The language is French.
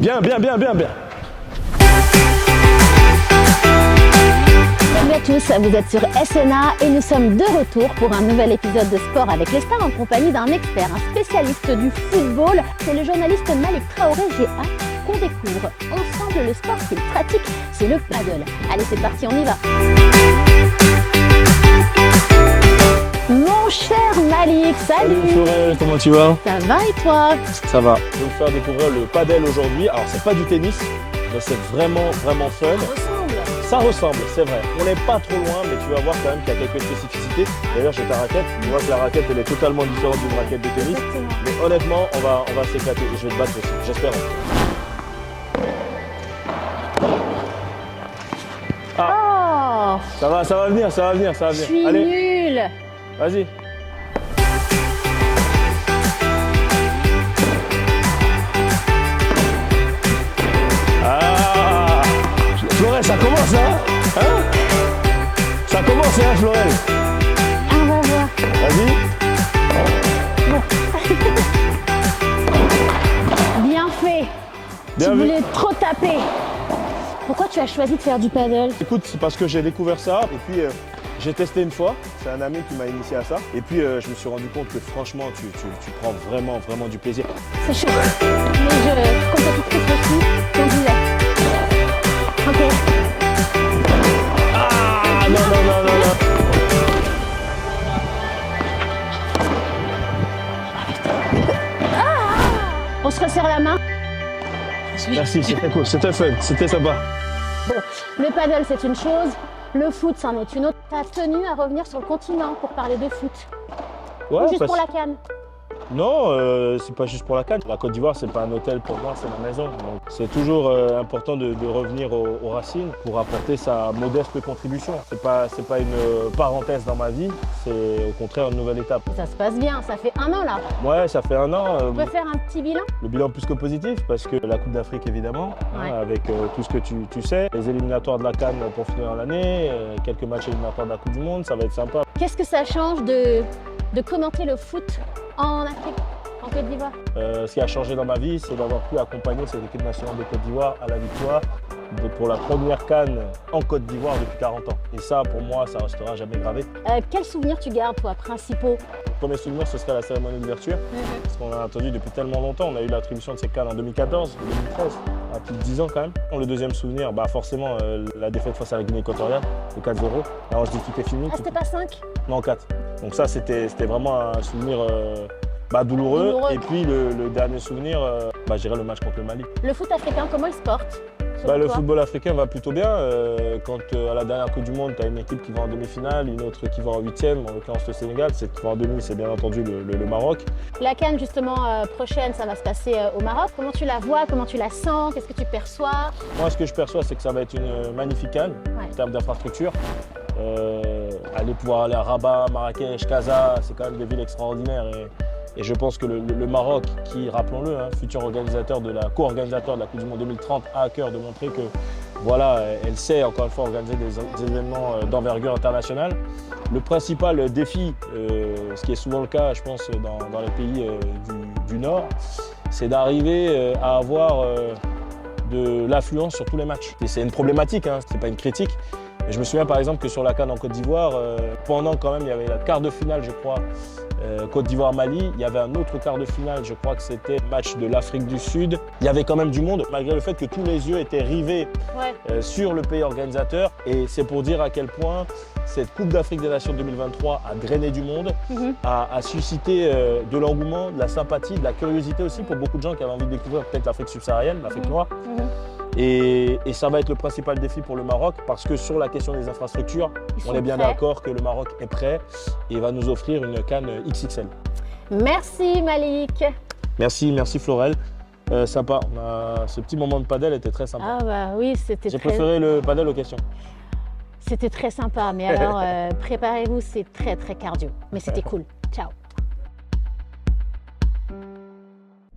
Bien, bien, bien, bien, bien. Salut à tous, vous êtes sur SNA et nous sommes de retour pour un nouvel épisode de Sport avec les stars en compagnie d'un expert, un spécialiste du football. C'est le journaliste Malik Traoré. J'ai hâte qu'on découvre ensemble le sport qu'il pratique, c'est le paddle. Allez, c'est parti, on y va. Mon cher Malik, salut. Salut Florel, comment tu vas? Ça va et toi? Ça va. Je vais vous faire découvrir le paddle aujourd'hui. Alors c'est pas du tennis, mais c'est vraiment fun. Ça ressemble, c'est vrai. On n'est pas trop loin, mais tu vas voir quand même qu'il y a quelques spécificités. D'ailleurs, j'ai ta raquette. Tu vois que la raquette, elle est totalement différente d'une raquette de tennis. Exactement. Mais honnêtement, on va s'éclater. Je vais te battre aussi, j'espère. Oh, Ça va venir, ça va venir. je suis Allez, nulle. vas-y. Ah, Florel, ça commence, hein? Ça commence, hein, Florel? On va voir. Vas-y. Bien fait. Bien Tu vu. voulais trop taper. Pourquoi tu as choisi de faire du paddle? Écoute, c'est parce que j'ai découvert ça et puis j'ai testé une fois. C'est un ami qui m'a initié à ça. Et puis je me suis rendu compte que franchement, tu prends vraiment du plaisir. C'est chaud. Mais je compétitrice aussi, donc j'y vais. Ok. Ah non. On se resserre la main. Merci, c'était cool, c'était fun, c'était sympa. Bon, le paddle c'est une chose, le foot c'en est une autre. T'as tenu à revenir sur le continent pour parler de foot. Ouais, Ou juste pour la CAN. Non, c'est pas juste pour la CAN. La Côte d'Ivoire, c'est pas un hôtel pour moi, c'est ma maison. Donc, c'est toujours important de revenir aux racines pour apporter sa modeste contribution. C'est pas une parenthèse dans ma vie, c'est au contraire une nouvelle étape. Ça se passe bien, ça fait un an là. Ouais, ça fait un an. On peut faire un petit bilan. Le bilan plus que positif parce que la Coupe d'Afrique évidemment, Ouais. avec tout ce que tu sais, les éliminatoires de la CAN pour finir l'année, quelques matchs éliminatoires de la Coupe du Monde, ça va être sympa. Qu'est-ce que ça change de commenter le foot en Afrique, en Côte d'Ivoire? Ce qui a changé dans ma vie, c'est d'avoir pu accompagner cette équipe nationale de Côte d'Ivoire à la victoire pour la première CAN en Côte d'Ivoire depuis 40 ans. Et ça, pour moi, ça restera jamais gravé. Quels souvenirs tu gardes toi, principaux? Le premier souvenir, ce serait la cérémonie d'ouverture, parce qu'on a attendu depuis tellement longtemps. On a eu l'attribution de ces CAN en 2014, 2013, à plus de 10 ans quand même. Le deuxième souvenir, forcément, la défaite face à la Guinée équatoriale, le 4-0. Alors je dis tout est fini. Ah, c'était pas 5? Non, 4. Donc ça, c'était vraiment un souvenir douloureux. Douloureux. Et puis le dernier souvenir, je dirais le match contre le Mali. Le foot africain, comment il se porte? selon Le toi football africain va plutôt bien. Quand à la dernière Coupe du Monde, tu as une équipe qui va en demi-finale, une autre qui va en huitième, en l'occurrence le Sénégal. C'est qui va en demi, c'est bien entendu le Maroc. La CAN justement prochaine, ça va se passer au Maroc. Comment tu la vois? Comment tu la sens? Qu'est-ce que tu perçois? Moi, ce que je perçois, c'est que ça va être une magnifique CAN en termes d'infrastructure. Pouvoir aller à Rabat, Marrakech, Casa, c'est quand même des villes extraordinaires. Et je pense que le Maroc, qui, rappelons-le, futur organisateur co-organisateur de la Coupe du Monde 2030, a à cœur de montrer que voilà, elle sait encore une fois organiser des événements d'envergure internationale. Le principal défi, ce qui est souvent le cas, je pense, dans les pays du Nord, c'est d'arriver à avoir de l'affluence sur tous les matchs. Et c'est une problématique, c'est pas une critique. Mais je me souviens par exemple que sur la CAN en Côte d'Ivoire, pendant quand même, il y avait la quart de finale, je crois, Côte d'Ivoire-Mali, il y avait un autre quart de finale, je crois que c'était le match de l'Afrique du Sud. Il y avait quand même du monde, malgré le fait que tous les yeux étaient rivés sur le pays organisateur. Et c'est pour dire à quel point cette Coupe d'Afrique des Nations 2023 a drainé du monde, a suscité de l'engouement, de la sympathie, de la curiosité aussi pour beaucoup de gens qui avaient envie de découvrir peut-être l'Afrique subsaharienne, l'Afrique noire. Et ça va être le principal défi pour le Maroc parce que sur la question des infrastructures, on est bien d'accord que le Maroc est prêt et va nous offrir une CAN XXL. Merci Malik. Merci Florel. Sympa, ce petit moment de paddle était très sympa. Ah bah oui, c'était J'ai très... préféré le paddle aux questions. C'était très sympa, mais alors préparez-vous, c'est très cardio. Mais c'était cool. Ciao.